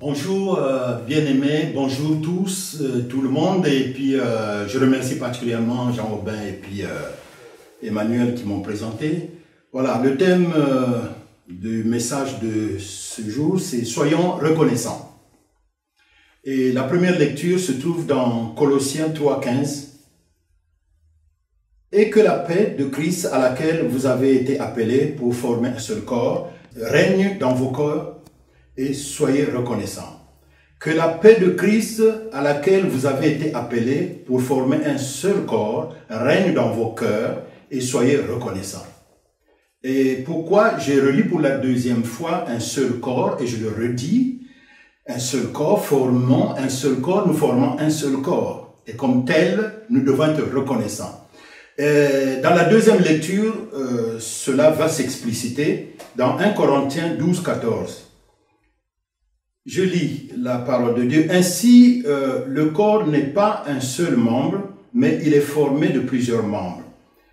Bonjour bien-aimés, bonjour tous, tout le monde, et puis je remercie particulièrement Jean-Aubin et puis Emmanuel qui m'ont présenté. Voilà, le thème du message de ce jour, c'est « Soyons reconnaissants ». Et la première lecture se trouve dans Colossiens 3,15. « Et que la paix de Christ à laquelle vous avez été appelés pour former un seul corps règne dans vos corps et soyez reconnaissants. Que la paix de Christ à laquelle vous avez été appelés pour former un seul corps règne dans vos cœurs et soyez reconnaissants. » Et pourquoi j'ai relu pour la deuxième fois un seul corps, et je le redis, un seul corps, formons un seul corps, nous formons un seul corps. Et comme tel, nous devons être reconnaissants. Dans la deuxième lecture, cela va s'expliciter dans 1 Corinthiens 12, 14. Je lis la parole de Dieu. « Ainsi, le corps n'est pas un seul membre, mais il est formé de plusieurs membres.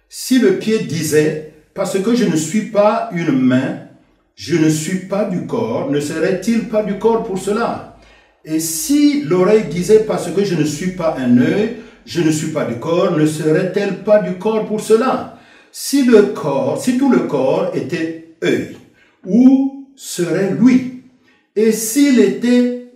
Si le pied disait, parce que je ne suis pas une main, je ne suis pas du corps, ne serait-il pas du corps pour cela? Et si l'oreille disait, parce que je ne suis pas un œil, je ne suis pas du corps, ne serait-elle pas du corps pour cela? Si tout le corps était œil, où serait l'ouïe? Et s'il était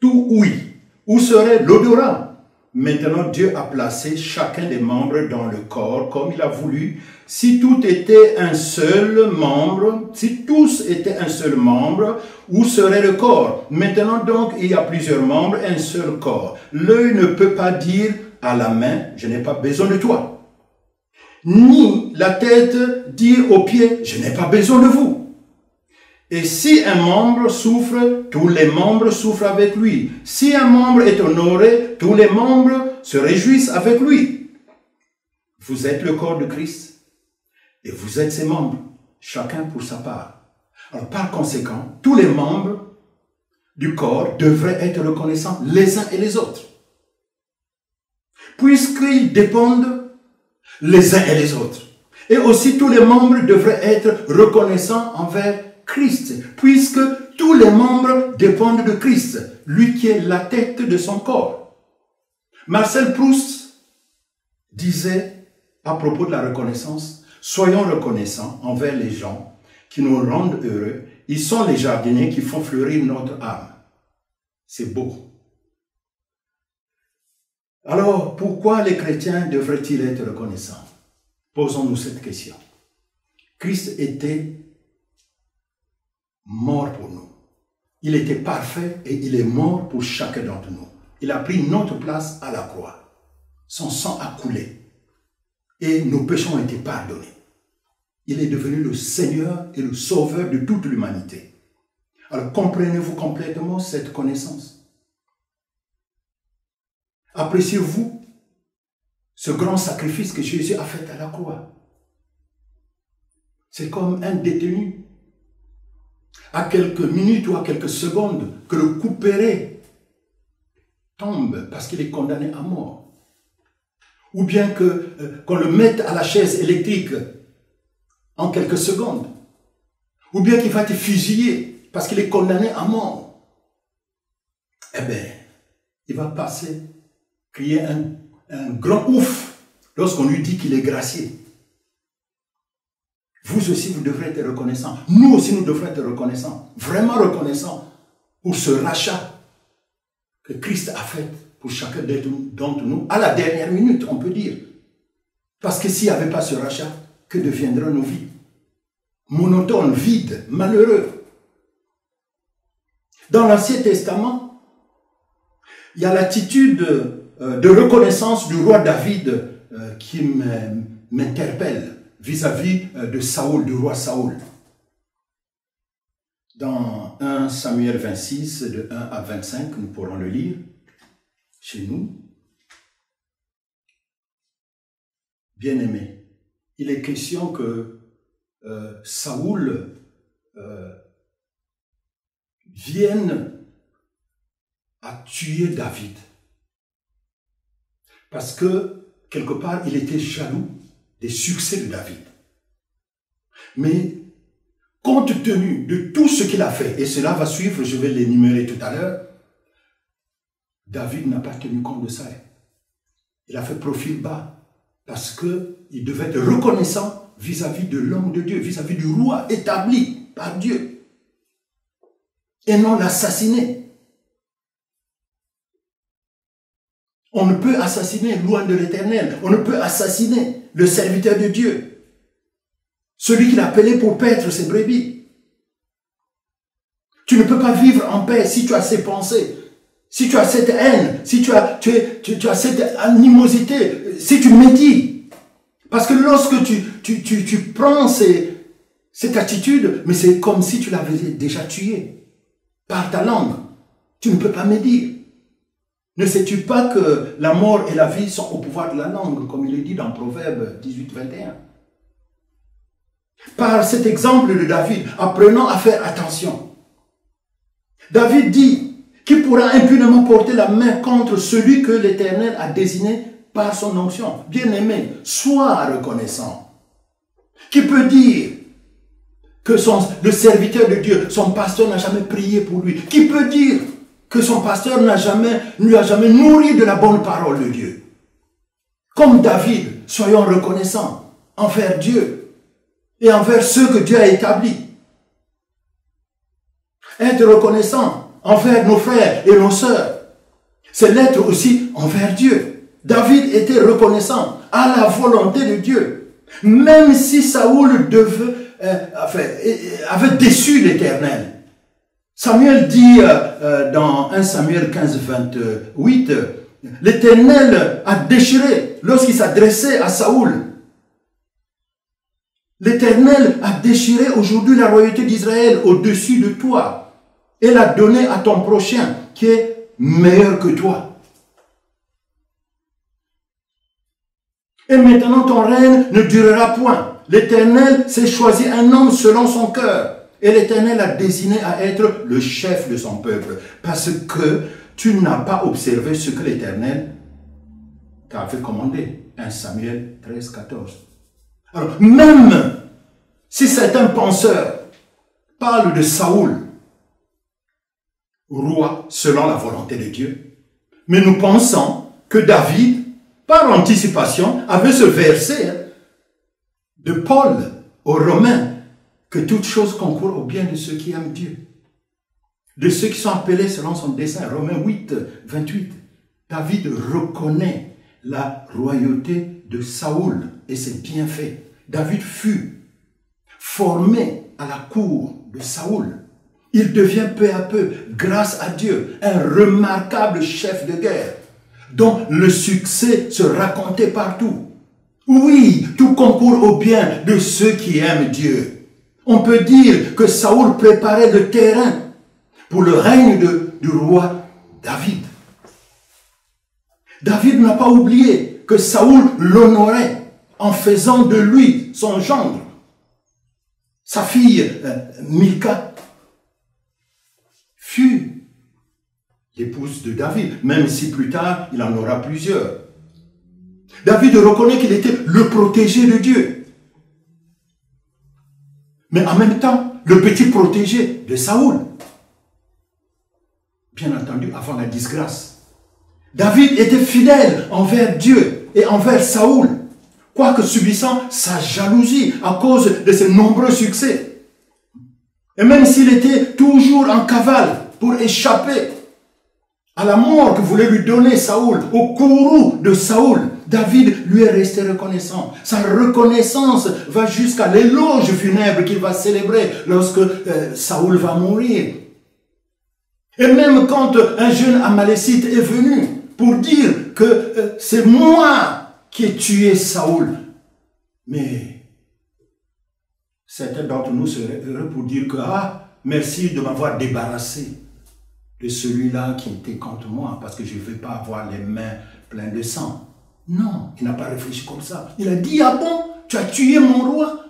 tout ouïe, où serait l'odorat? Maintenant, Dieu a placé chacun des membres dans le corps comme il a voulu. Si tout était un seul membre, si tous étaient un seul membre, où serait le corps? Maintenant donc, il y a plusieurs membres, un seul corps. L'œil ne peut pas dire à la main, je n'ai pas besoin de toi. Ni la tête dire aux pieds, je n'ai pas besoin de vous. Et si un membre souffre, tous les membres souffrent avec lui. Si un membre est honoré, tous les membres se réjouissent avec lui. Vous êtes le corps de Christ et vous êtes ses membres, chacun pour sa part. Alors par conséquent, tous les membres du corps devraient être reconnaissants les uns et les autres, puisqu'ils dépendent les uns et les autres. Et aussi tous les membres devraient être reconnaissants envers Christ, puisque tous les membres dépendent de Christ, lui qui est la tête de son corps. Marcel Proust disait à propos de la reconnaissance, « Soyons reconnaissants envers les gens qui nous rendent heureux. Ils sont les jardiniers qui font fleurir notre âme. » C'est beau. Alors, pourquoi les chrétiens devraient-ils être reconnaissants? Posons-nous cette question. Christ était mort pour nous. Il était parfait et il est mort pour chacun d'entre nous. Il a pris notre place à la croix. Son sang a coulé et nos péchés ont été pardonnés. Il est devenu le Seigneur et le Sauveur de toute l'humanité. Alors comprenez-vous complètement cette connaissance? Appréciez-vous ce grand sacrifice que Jésus a fait à la croix? C'est comme un détenu à quelques minutes ou à quelques secondes que le couperet tombe parce qu'il est condamné à mort. Ou bien qu'on le mette à la chaise électrique en quelques secondes. Ou bien qu'il va être fusillé parce qu'il est condamné à mort. Eh bien, il va passer, crier un grand ouf lorsqu'on lui dit qu'il est gracié. Vous aussi, vous devrez être reconnaissants. Nous aussi, nous devrons être reconnaissants. Vraiment reconnaissants pour ce rachat que Christ a fait pour chacun d'entre nous à la dernière minute, on peut dire. Parce que s'il n'y avait pas ce rachat, que deviendraient nos vies? Monotones, vides, malheureux. Dans l'Ancien Testament, il y a l'attitude de reconnaissance du roi David qui m'interpelle vis-à-vis de Saoul, du roi Saoul. Dans 1 Samuel 26, de 1 à 25, nous pourrons le lire chez nous. Bien-aimé, il est question que Saoul vienne à tuer David. Parce que, quelque part, il était jaloux des succès de David. Mais compte tenu de tout ce qu'il a fait, et cela va suivre, je vais l'énumérer tout à l'heure, David n'a pas tenu compte de ça. Il a fait profil bas, parce qu'il devait être reconnaissant vis-à-vis de l'homme de Dieu, vis-à-vis du roi établi par Dieu, et non l'assassiner. On ne peut assassiner loin de l'Éternel, on ne peut assassiner le serviteur de Dieu, celui qu'il a appelé pour paître ses brebis. Tu ne peux pas vivre en paix si tu as ces pensées, si tu as cette haine, si tu as cette animosité, si tu médis. Parce que lorsque tu prends cette attitude, mais c'est comme si tu l'avais déjà tué par ta langue. Tu ne peux pas médire. Ne sais-tu pas que la mort et la vie sont au pouvoir de la langue, comme il est dit dans Proverbe 18-21. Par cet exemple de David, apprenons à faire attention. David dit: qui pourra impunément porter la main contre celui que l'Éternel a désigné par son onction? Bien-aimé, sois reconnaissant. Qui peut dire que le serviteur de Dieu, son pasteur n'a jamais prié pour lui? Qui peut dire que son pasteur ne lui a jamais nourri de la bonne parole de Dieu? Comme David, soyons reconnaissants envers Dieu et envers ceux que Dieu a établis. Être reconnaissant envers nos frères et nos sœurs, c'est l'être aussi envers Dieu. David était reconnaissant à la volonté de Dieu, même si Saoul avait déçu l'Éternel. Samuel dit dans 1 Samuel 15-28, l'Éternel a déchiré lorsqu'il s'adressait à Saoul. L'Éternel a déchiré aujourd'hui la royauté d'Israël au-dessus de toi et l'a donné à ton prochain qui est meilleur que toi. Et maintenant ton règne ne durera point. L'Éternel s'est choisi un homme selon son cœur. Et l'Éternel l'a désigné à être le chef de son peuple. Parce que tu n'as pas observé ce que l'Éternel t'avait commandé. 1 Samuel 13-14. Alors, même si certains penseurs parlent de Saoul, roi selon la volonté de Dieu, mais nous pensons que David, par anticipation, avait ce verset de Paul aux Romains, que toute chose concourt au bien de ceux qui aiment Dieu, de ceux qui sont appelés selon son dessein. Romains 8-28. David reconnaît la royauté de Saoul et ses bienfaits. David fut formé à la cour de Saoul. Il devient peu à peu, grâce à Dieu, un remarquable chef de guerre, dont le succès se racontait partout. Oui, tout concourt au bien de ceux qui aiment Dieu. On peut dire que Saoul préparait le terrain pour le règne du roi David. David n'a pas oublié que Saoul l'honorait en faisant de lui son gendre. Sa fille Mika fut l'épouse de David, même si plus tard il en aura plusieurs. David reconnaît qu'il était le protégé de Dieu. Mais en même temps, le petit protégé de Saoul. Bien entendu, avant la disgrâce. David était fidèle envers Dieu et envers Saoul, quoique subissant sa jalousie à cause de ses nombreux succès. Et même s'il était toujours en cavale pour échapper à la mort que voulait lui donner Saoul, au courroux de Saoul, David lui est resté reconnaissant. Sa reconnaissance va jusqu'à l'éloge funèbre qu'il va célébrer lorsque Saoul va mourir. Et même quand un jeune Amalécite est venu pour dire que c'est moi qui ai tué Saoul, mais certains d'entre nous seraient heureux pour dire que merci de m'avoir débarrassé de celui-là qui était contre moi, parce que je ne vais pas avoir les mains pleines de sang. Non, il n'a pas réfléchi comme ça. Il a dit, ah bon, tu as tué mon roi?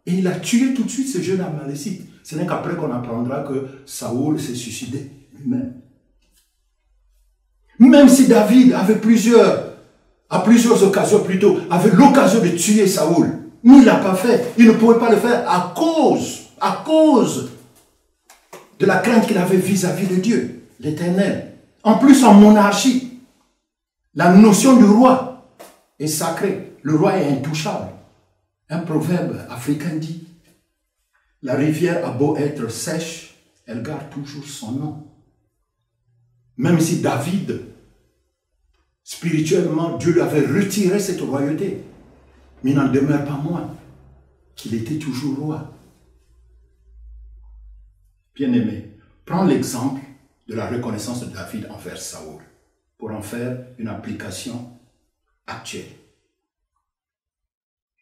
Et il a tué tout de suite ce jeune Amalécite. Ce n'est qu'après qu'on apprendra que Saoul s'est suicidé lui-même. Même si David avait à plusieurs occasions plutôt, avait l'occasion de tuer Saoul, mais il ne l'a pas fait. Il ne pouvait pas le faire à cause à cause de la crainte qu'il avait vis-à-vis de Dieu, l'Éternel. En plus, en monarchie, la notion du roi est sacrée. Le roi est intouchable. Un proverbe africain dit, la rivière a beau être sèche, elle garde toujours son nom. Même si David, spirituellement, Dieu lui avait retiré cette royauté, mais il n'en demeure pas moins qu'il était toujours roi. Bien-aimé, prends l'exemple de la reconnaissance de David envers Saoul pour en faire une application actuelle.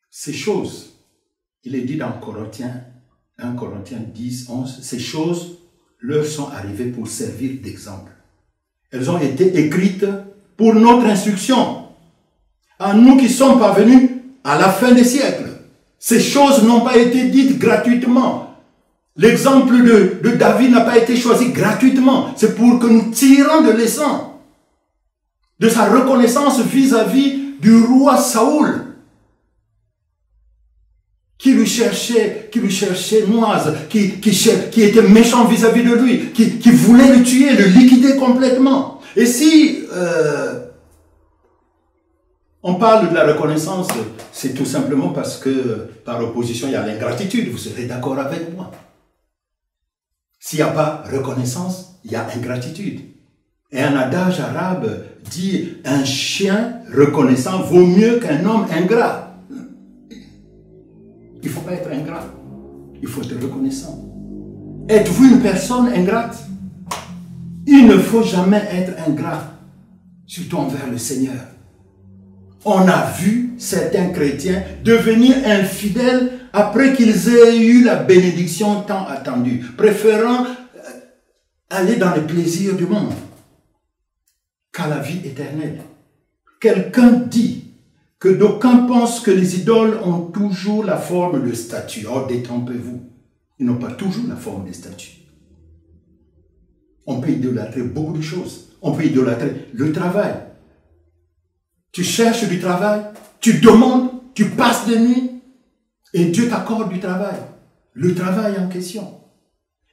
Ces choses, il est dit dans Corinthiens 1 Corinthiens 10, 11, ces choses leur sont arrivées pour servir d'exemple. Elles ont été écrites pour notre instruction, à nous qui sommes parvenus à la fin des siècles. Ces choses n'ont pas été dites gratuitement. L'exemple de David n'a pas été choisi gratuitement. C'est pour que nous tirons de l'essence de sa reconnaissance vis-à-vis du roi Saoul, qui lui cherchait noise, qui était méchant vis-à-vis de lui, qui voulait le tuer, le liquider complètement. Et si on parle de la reconnaissance, c'est tout simplement parce que par opposition, il y a l'ingratitude. Vous serez d'accord avec moi. S'il n'y a pas reconnaissance, il y a ingratitude. Et un adage arabe dit « un chien reconnaissant vaut mieux qu'un homme ingrat ». Il ne faut pas être ingrat, il faut être reconnaissant. Êtes-vous une personne ingrate? Il ne faut jamais être ingrat, surtout envers le Seigneur. On a vu certains chrétiens devenir infidèles après qu'ils aient eu la bénédiction tant attendue, préférant aller dans les plaisirs du monde qu'à la vie éternelle. Quelqu'un dit que d'aucuns pensent que les idoles ont toujours la forme de statues. Or, détrompez-vous, ils n'ont pas toujours la forme de statues. On peut idolâtrer beaucoup de choses. On peut idolâtrer le travail. Tu cherches du travail, tu demandes, tu passes des nuits, et Dieu t'accorde du travail. Le travail en question.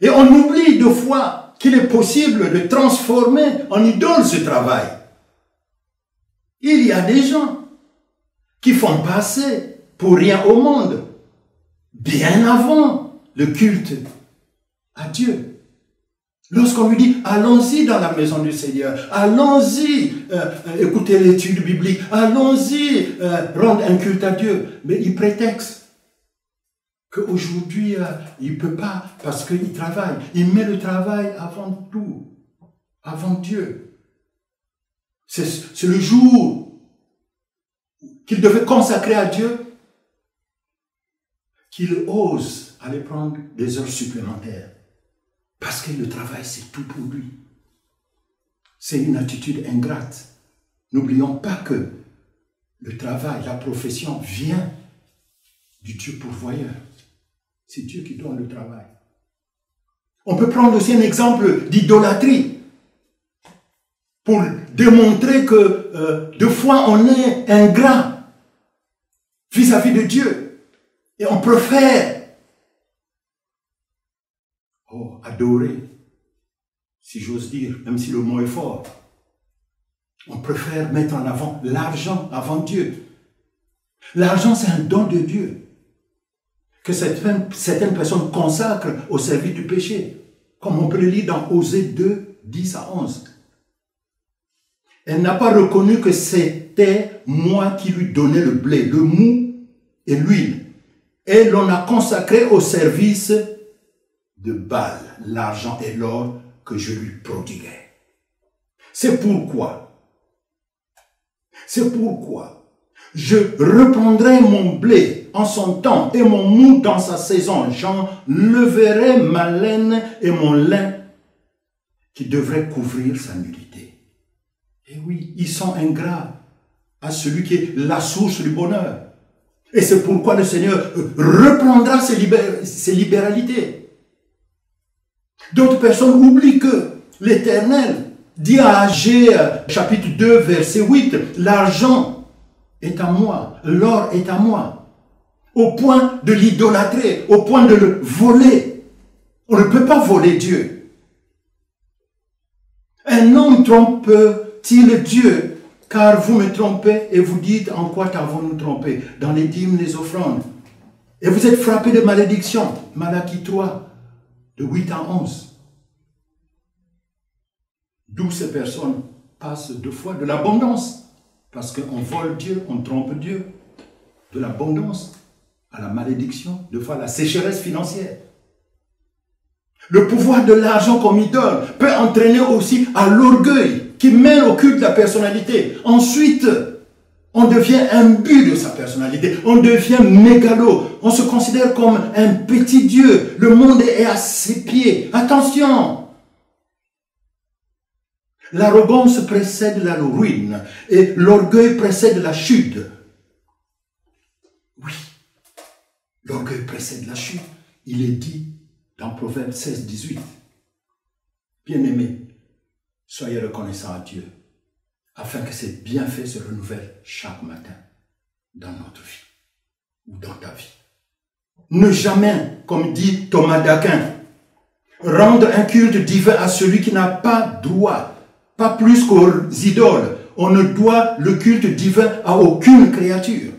Et on oublie deux fois qu'il est possible de transformer en idole ce travail. Il y a des gens qui font passer pour rien au monde, bien avant le culte à Dieu. Lorsqu'on lui dit, allons-y dans la maison du Seigneur, allons-y écouter l'étude biblique, allons-y rendre un culte à Dieu, mais il prétexte qu'aujourd'hui, il ne peut pas parce qu'il travaille. Il met le travail avant tout, avant Dieu. C'est le jour qu'il devait consacrer à Dieu, qu'il ose aller prendre des heures supplémentaires. Parce que le travail, c'est tout pour lui. C'est une attitude ingrate. N'oublions pas que le travail, la profession vient du Dieu pourvoyeur. C'est Dieu qui donne le travail. On peut prendre aussi un exemple d'idolâtrie pour démontrer que deux fois on est ingrat vis-à-vis de Dieu. Et on préfère adorer, si j'ose dire, même si le mot est fort. On préfère mettre en avant l'argent avant Dieu. L'argent, c'est un don de Dieu que certaines personnes consacrent au service du péché, comme on peut le lire dans Osée 2, 10 à 11. Elle n'a pas reconnu que c'était moi qui lui donnais le blé, le mou et l'huile. Et l'on a consacré au service de Baal l'argent et l'or que je lui prodiguais. C'est pourquoi je reprendrai mon blé en son temps et mon mou dans sa saison. J'enleverai ma laine et mon lin qui devrait couvrir sa nudité. Et oui, ils sont ingrats à celui qui est la source du bonheur. Et c'est pourquoi le Seigneur reprendra ses libéralités. D'autres personnes oublient que l'Éternel dit à Agé, chapitre 2, verset 8, l'argent est à moi, l'or est à moi. au point de l'idolâtrer, au point de le voler. On ne peut pas voler Dieu. Un homme trompe-t-il Dieu, car vous me trompez et vous dites en quoi t'avons-nous trompé? Dans les dîmes, les offrandes. Et vous êtes frappés de malédiction. Malachie 3, de 8 à 11. D'où ces personnes passent deux fois de l'abondance. Parce qu'on vole Dieu, on trompe Dieu. De l'abondance à la malédiction, deux fois à la sécheresse financière. Le pouvoir de l'argent comme idole peut entraîner aussi à l'orgueil qui mène au culte de la personnalité. Ensuite, on devient imbu de sa personnalité. On devient mégalo. On se considère comme un petit Dieu. Le monde est à ses pieds. Attention! L'arrogance précède la ruine et l'orgueil précède la chute. Oui, l'orgueil précède la chute. Il est dit dans Proverbe 16, 18. Bien-aimés, soyez reconnaissants à Dieu, afin que ses bienfaits se renouvellent chaque matin dans notre vie ou dans ta vie. Ne jamais, comme dit Thomas d'Aquin, rendre un culte divin à celui qui n'a pas droit, pas plus qu'aux idoles. On ne doit le culte divin à aucune créature.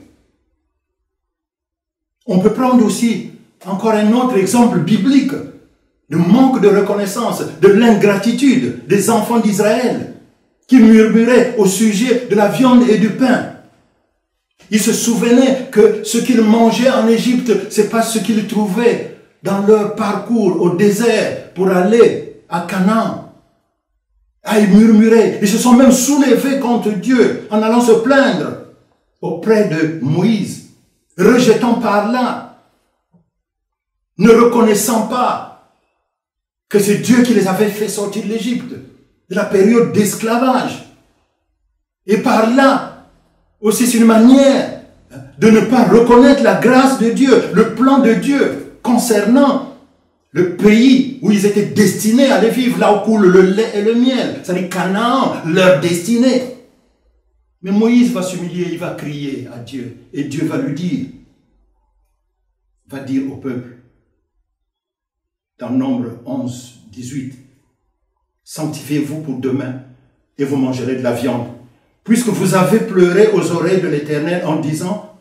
On peut prendre aussi encore un autre exemple biblique de manque de reconnaissance, de l'ingratitude des enfants d'Israël qui murmuraient au sujet de la viande et du pain. Ils se souvenaient que ce qu'ils mangeaient en Égypte, ce n'est pas ce qu'ils trouvaient dans leur parcours au désert pour aller à Canaan. Ah, ils murmuraient. Ils se sont même soulevés contre Dieu en allant se plaindre auprès de Moïse, rejetant par là, ne reconnaissant pas que c'est Dieu qui les avait fait sortir de l'Égypte, de la période d'esclavage. Et par là, aussi c'est une manière de ne pas reconnaître la grâce de Dieu, le plan de Dieu concernant le pays où ils étaient destinés à aller vivre, là où coule le lait et le miel, c'est-à-dire Canaan, leur destinée. Mais Moïse va s'humilier, il va crier à Dieu, et Dieu va lui dire, va dire au peuple, dans Nombre 11, 18, sanctifiez-vous pour demain, et vous mangerez de la viande, puisque vous avez pleuré aux oreilles de l'Éternel en disant,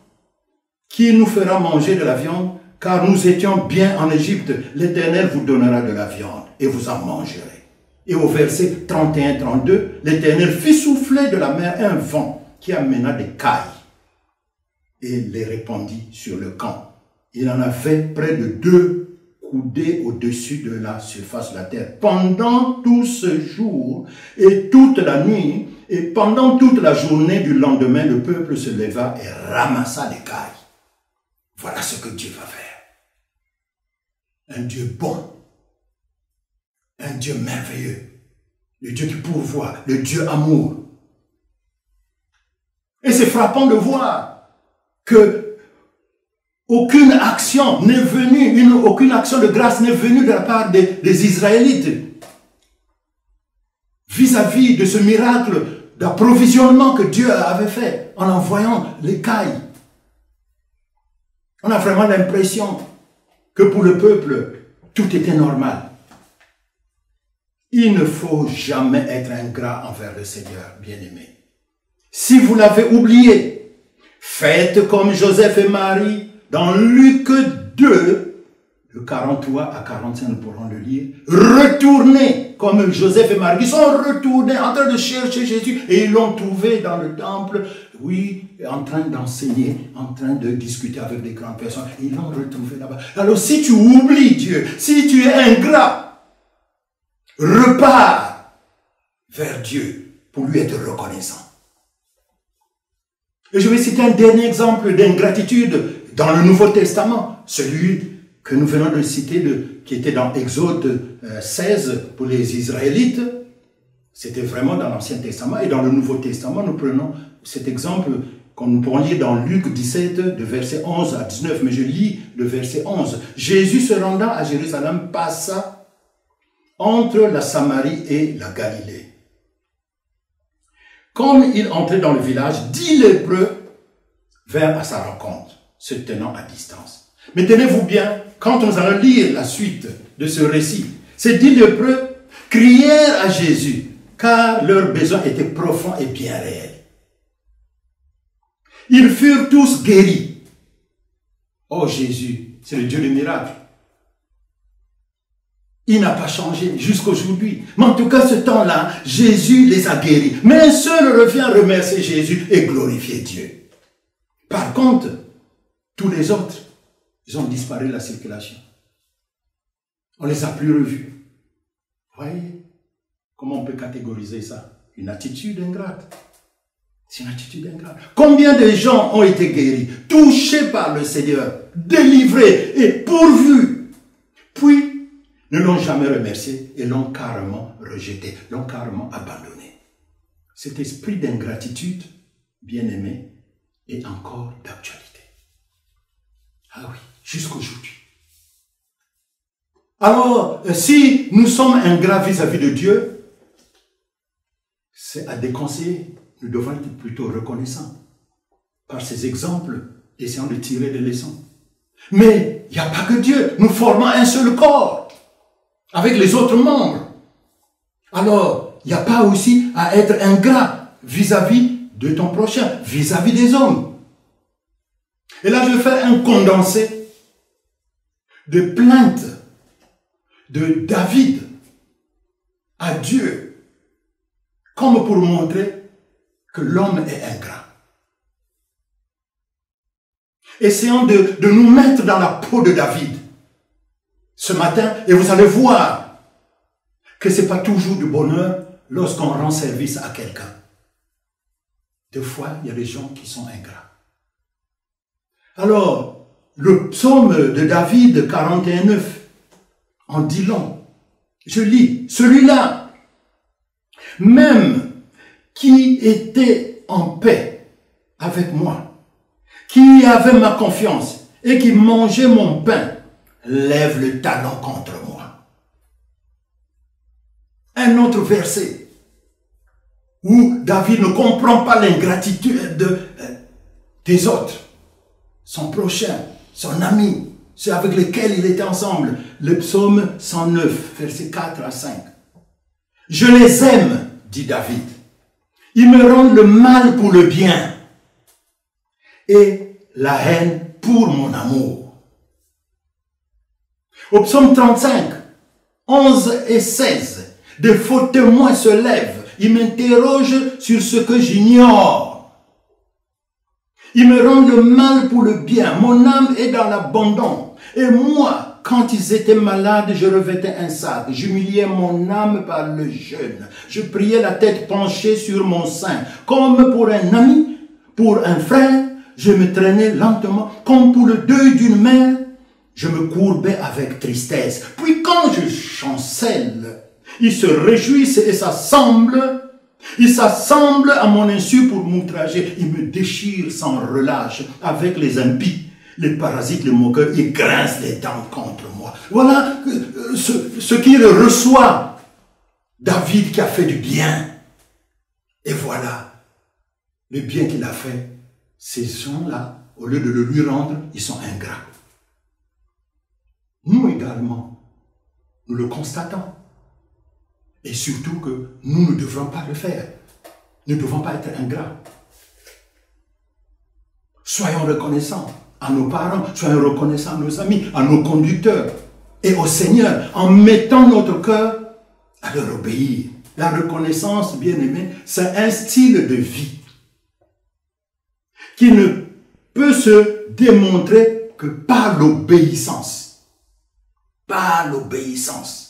qui nous fera manger de la viande? Car nous étions bien en Égypte, l'Éternel vous donnera de la viande et vous en mangerez. Et au verset 31-32, l'Éternel fit souffler de la mer un vent qui amena des cailles et les répandit sur le camp. Il en avait près de 2 coudées au-dessus de la surface de la terre. Pendant tout ce jour et toute la nuit, et pendant toute la journée du lendemain, le peuple se leva et ramassa les cailles. Voilà ce que Dieu va faire. Un Dieu bon, un Dieu merveilleux, le Dieu qui pourvoit, le Dieu amour. Et c'est frappant de voir que aucune action n'est venue, aucune action de grâce n'est venue de la part des Israélites vis-à-vis de ce miracle d'approvisionnement que Dieu avait fait en envoyant les cailles. On a vraiment l'impression que pour le peuple, tout était normal. Il ne faut jamais être ingrat envers le Seigneur, bien-aimé. Si vous l'avez oublié, faites comme Joseph et Marie dans Luc 2, de 43 à 45, nous pourrons le lire. Retournez comme Joseph et Marie. Ils sont retournés en train de chercher Jésus et ils l'ont trouvé dans le temple, oui, en train d'enseigner, en train de discuter avec des grandes personnes. Ils l'ont retrouvé là-bas. Alors si tu oublies Dieu, si tu es ingrat, repars vers Dieu pour lui être reconnaissant. Et je vais citer un dernier exemple d'ingratitude dans le Nouveau Testament, celui que nous venons de citer, qui était dans Exode 16 pour les Israélites. C'était vraiment dans l'Ancien Testament. Et dans le Nouveau Testament, nous prenons cet exemple qu'on nous pourrons lire dans Luc 17, de verset 11 à 19. Mais je lis le verset 11. Jésus se rendant à Jérusalem passa entre la Samarie et la Galilée. Comme il entrait dans le village, 10 lépreux vinrent à sa rencontre. se tenant à distance. Mais tenez-vous bien, quand nous allons lire la suite de ce récit, ces 10 lépreux crièrent à Jésus, car leurs besoins étaient profonds et bien réels. Ils furent tous guéris. Oh Jésus, c'est le Dieu des miracles. Il n'a pas changé jusqu'aujourd'hui. Mais en tout cas, ce temps-là, Jésus les a guéris. Mais un seul revient remercier Jésus et glorifier Dieu. Par contre, tous les autres, ils ont disparu de la circulation. On ne les a plus revus. Vous voyez comment on peut catégoriser ça? Une attitude ingrate. C'est une attitude ingrate. Combien de gens ont été guéris, touchés par le Seigneur, délivrés et pourvus, puis ne l'ont jamais remercié et l'ont carrément rejeté, l'ont carrément abandonné. Cet esprit d'ingratitude, bien aimé, est encore d'actualité. Ah oui, jusqu'aujourd'hui. Alors, si nous sommes ingrats vis-à-vis de Dieu, c'est à déconseiller. Nous devons être plutôt reconnaissants. Par ces exemples, essayons de tirer des leçons. Mais il n'y a pas que Dieu. Nous formons un seul corps avec les autres membres. Alors, il n'y a pas aussi à être ingrat vis-à-vis de ton prochain, vis-à-vis des hommes. Et là, je vais faire un condensé de plaintes de David à Dieu, comme pour montrer que l'homme est ingrat. Essayons de nous mettre dans la peau de David ce matin, et vous allez voir que ce n'est pas toujours du bonheur lorsqu'on rend service à quelqu'un. Des fois, il y a des gens qui sont ingrats. Alors, le psaume de David 41,9 en dit long. Je lis, celui-là, même qui était en paix avec moi, qui avait ma confiance et qui mangeait mon pain, lève le talon contre moi. Un autre verset où David ne comprend pas l'ingratitude des autres, son prochain, son ami, ceux avec lesquels il était ensemble. Le psaume 109, versets 4 à 5. Je les aime, dit David. Ils me rendent le mal pour le bien et la haine pour mon amour. Au psaume 35, 11 et 16, de faux témoins se lèvent. Ils m'interrogent sur ce que j'ignore. Ils me rendent le mal pour le bien. Mon âme est dans l'abandon. Et moi, quand ils étaient malades, je revêtais un sac. J'humiliais mon âme par le jeûne. Je priais la tête penchée sur mon sein. Comme pour un ami, pour un frère, je me traînais lentement. Comme pour le deuil d'une mère, je me courbais avec tristesse. Puis quand je chancelle, ils se réjouissent et s'assemblent. Ils s'assemblent à mon insu pour m'outrager. Ils me déchirent sans relâche avec les impies, les parasites, les moqueurs. Ils grincent les dents contre moi. Voilà ce qu'il reçoit. David qui a fait du bien. Et voilà le bien qu'il a fait. Ces gens-là, au lieu de le lui rendre, ils sont ingrats. Nous également, nous le constatons. Et surtout que nous ne devrons pas le faire. Nous ne devons pas être ingrats. Soyons reconnaissants à nos parents, soyons reconnaissants à nos amis, à nos conducteurs et au Seigneur en mettant notre cœur à leur obéir. La reconnaissance, bien aimé, c'est un style de vie qui ne peut se démontrer que par l'obéissance. Par l'obéissance.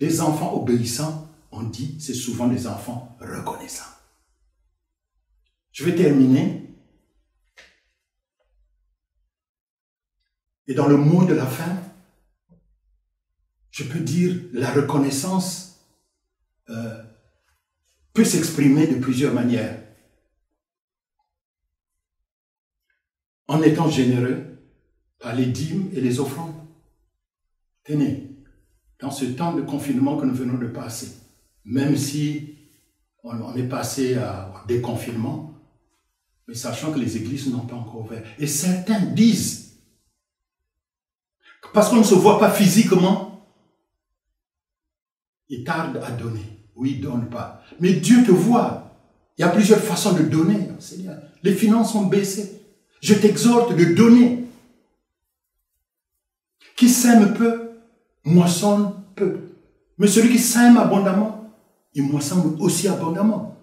Les enfants obéissants, on dit, c'est souvent des enfants reconnaissants. Je vais terminer. Et dans le mot de la fin, je peux dire la reconnaissance peut s'exprimer de plusieurs manières. En étant généreux par les dîmes et les offrandes. Tenez. Dans ce temps de confinement que nous venons de passer, même si on est passé à déconfinement, mais sachant que les églises n'ont pas encore ouvert. Et certains disent, parce qu'on ne se voit pas physiquement, ils tardent à donner. Oui, ils ne donnent pas. Mais Dieu te voit. Il y a plusieurs façons de donner, Seigneur. Les finances ont baissé. Je t'exhorte de donner. Qui sème peu, moissonne peu. Mais celui qui sème abondamment, il moissonne aussi abondamment.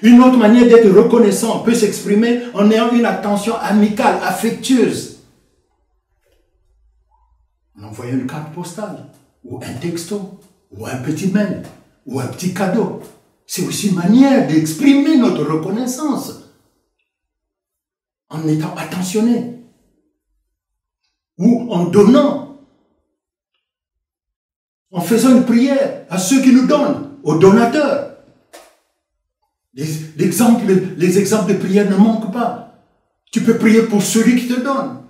Une autre manière d'être reconnaissant peut s'exprimer en ayant une attention amicale, affectueuse. En envoyant une carte postale, ou un texto, ou un petit mail, ou un petit cadeau. C'est aussi une manière d'exprimer notre reconnaissance. En étant attentionné. Ou en donnant. En faisant une prière à ceux qui nous donnent, aux donateurs. Les exemples de prière ne manquent pas. Tu peux prier pour celui qui te donne.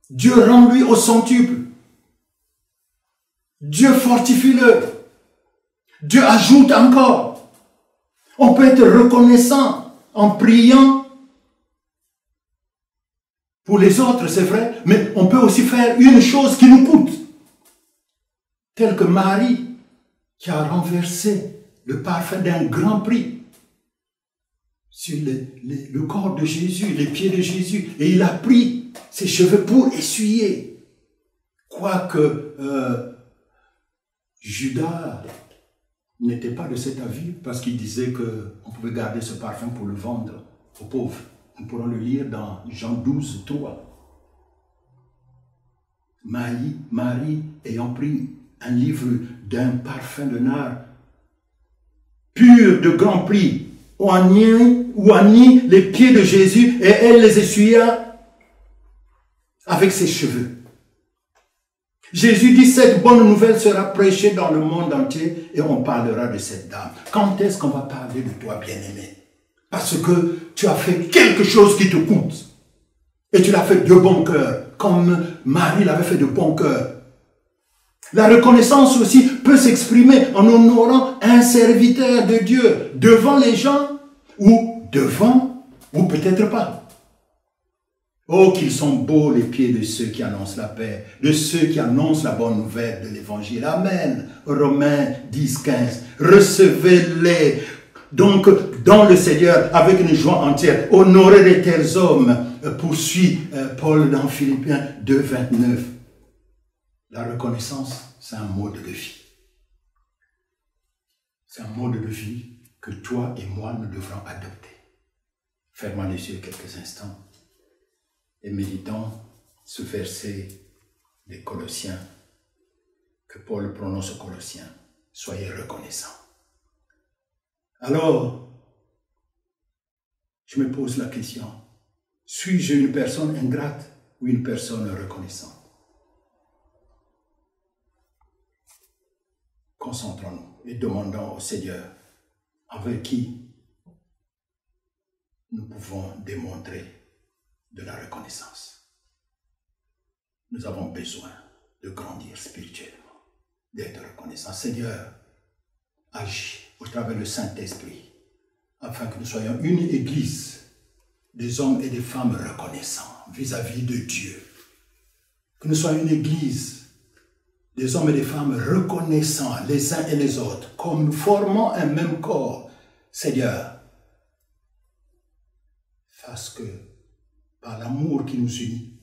Dieu rend-lui au centuple. Dieu fortifie-le. Dieu ajoute encore. On peut être reconnaissant en priant pour les autres, c'est vrai, mais on peut aussi faire une chose qui nous coûte. Telle que Marie, qui a renversé le parfum d'un grand prix sur le corps de Jésus, les pieds de Jésus, et il a pris ses cheveux pour essuyer. Quoique Judas n'était pas de cet avis, parce qu'il disait qu'on pouvait garder ce parfum pour le vendre aux pauvres. Nous pourrons le lire dans Jean 12, 3. Marie, ayant pris un livre d'un parfum de nard pur de grand prix, oignit les pieds de Jésus et elle les essuya avec ses cheveux. Jésus dit, cette bonne nouvelle sera prêchée dans le monde entier et on parlera de cette dame. Quand est-ce qu'on va parler de toi, bien-aimé? Parce que tu as fait quelque chose qui te coûte. Et tu l'as fait de bon cœur, comme Marie l'avait fait de bon cœur. La reconnaissance aussi peut s'exprimer en honorant un serviteur de Dieu devant les gens ou peut-être pas. Oh, qu'ils sont beaux les pieds de ceux qui annoncent la paix, de ceux qui annoncent la bonne nouvelle de l'évangile. Amen. Romains 10, 15. Recevez-les donc dans le Seigneur avec une joie entière. Honorez les tels hommes, poursuit Paul dans Philippiens 2, 29. La reconnaissance, c'est un mode de vie. C'est un mode de vie que toi et moi, nous devrons adopter. Fermons les yeux quelques instants et méditons ce verset des Colossiens que Paul prononce aux Colossiens. Soyez reconnaissants. Alors, je me pose la question, suis-je une personne ingrate ou une personne reconnaissante? Concentrons-nous et demandons au Seigneur avec qui nous pouvons démontrer de la reconnaissance. Nous avons besoin de grandir spirituellement, d'être reconnaissants. Seigneur, agis au travers du Saint-Esprit, afin que nous soyons une église des hommes et des femmes reconnaissants vis-à-vis de Dieu. Que nous soyons une église des hommes et des femmes reconnaissants les uns et les autres, comme nous formons un même corps. Seigneur, fasse que, par l'amour qui nous unit,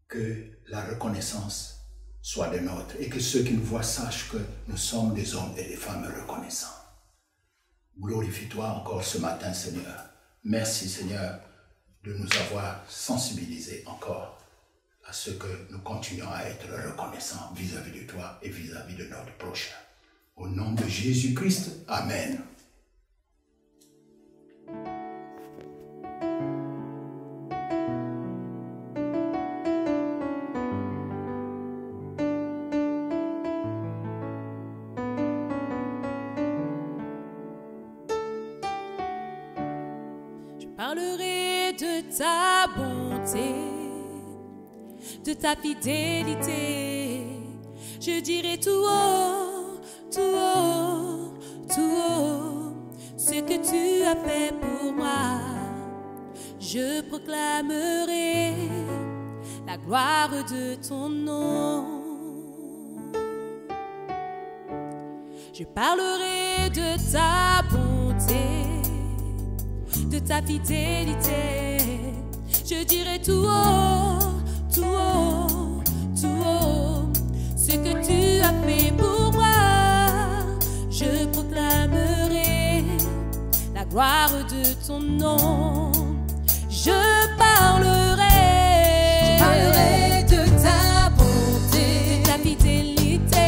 que la reconnaissance soit des nôtres et que ceux qui nous voient sachent que nous sommes des hommes et des femmes reconnaissants. Glorifie-toi encore ce matin, Seigneur. Merci, Seigneur, de nous avoir sensibilisés encore à ce que nous continuons à être reconnaissants vis-à-vis de toi et vis-à-vis de notre prochain. Au nom de Jésus-Christ, Amen. Parlerai de ta bonté, de ta fidélité. Je dirai tout haut, tout haut, tout haut, ce que tu as fait pour moi. Je proclamerai la gloire de ton nom. Je parlerai de ta bonté, de ta fidélité. Je dirai tout haut, tout haut, tout haut, ce que tu as fait pour moi. Je proclamerai la gloire de ton nom. Je parlerai de ta bonté, de ta fidélité.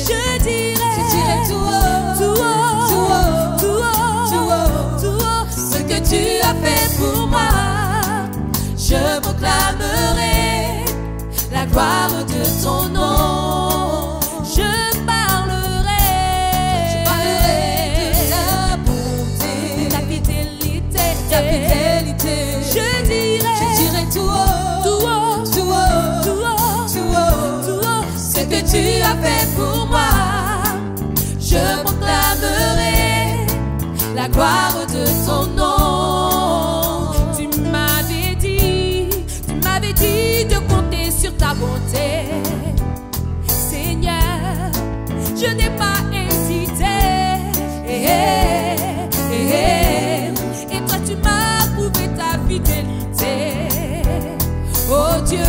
Je dirai tout haut, tout haut, tout haut, tout haut, tout haut, tout haut, ce que tu as fait pour moi. Je proclamerai la gloire de ton nom. je parlerai de ta bonté, de ta fidélité. ta fidélité. Je dirai tout haut, tout haut, tout haut, tout haut, tout haut, tout haut, ce que tu as fait pour moi. Je proclamerai la gloire de ton nom. Tu m'avais dit de compter sur ta bonté. Seigneur, je n'ai pas hésité. Et toi tu m'as prouvé ta fidélité. Oh Dieu,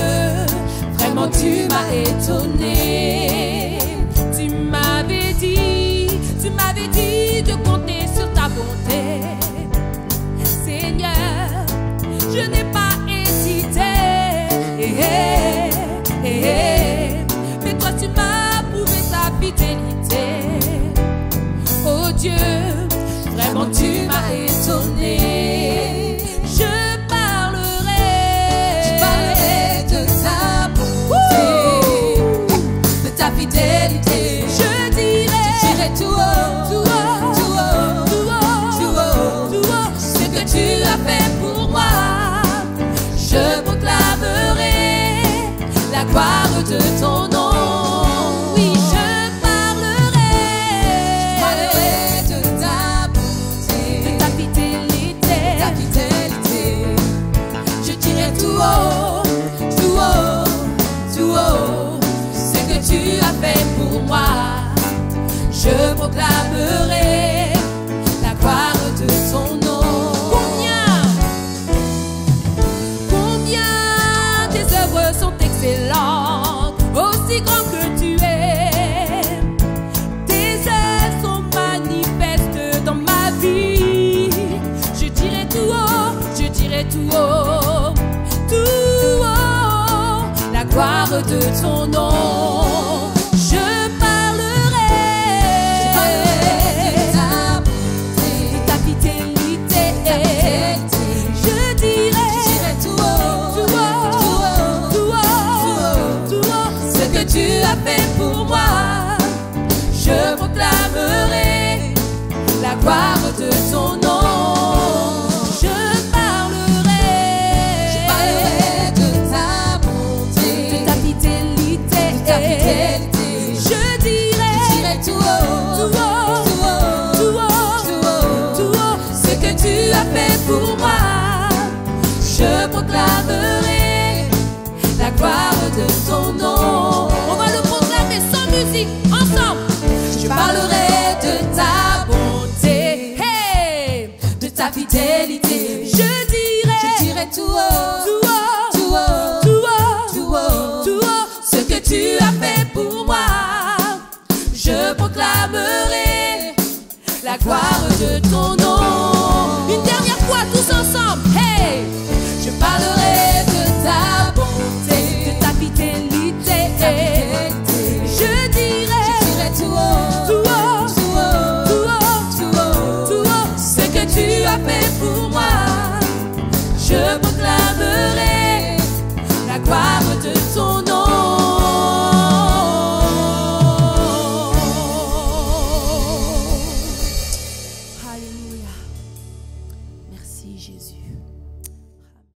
Vraiment tu m'as étonné. tu m'avais dit de compter sur ta bonté. Seigneur, je n'ai pas hésité. Mais toi tu m'as prouvé ta fidélité. Oh Dieu, Vraiment tu m'as étonné. je parlerai De ta bonté, de ta fidélité. Je dirai tout haut, tout haut, tout haut, tout haut, tout haut, tout haut, ce que tu as fait pour moi. Je proclamerai la gloire de ton nom. oui, je parlerai de ta bonté, de ta fidélité. ta fidélité. Je dirai tout haut, tout haut, tout haut, ce que tu as fait pour moi. Je proclamerai la gloire de ton nom. Combien tes œuvres sont excellentes, aussi grand que tu es. Tes œuvres sont manifestes dans ma vie. Je dirai tout haut, tout haut, la gloire de ton nom. Je parlerai de ta bonté, de ta fidélité. ta fidélité. Je dirai tout haut, tout haut, tout haut, tout haut, tout haut, ce que tu as fait pour moi. Je proclamerai la gloire de ton nom. je parlerai de ta bonté, de ta fidélité. ta fidélité. Je dirai tout haut, tout haut, tout haut, tout haut, tout haut, tout haut, ce que tu as fait pour moi. Je proclamerai la gloire de ton nom. on va le proclamer sans musique, ensemble. Je parlerai de ta bonté, Hey, de ta fidélité. je dirai tout haut, tout haut, tout haut, tout haut, tout haut, tout haut, ce que tu as fait pour moi. Je proclamerai la gloire de ton nom.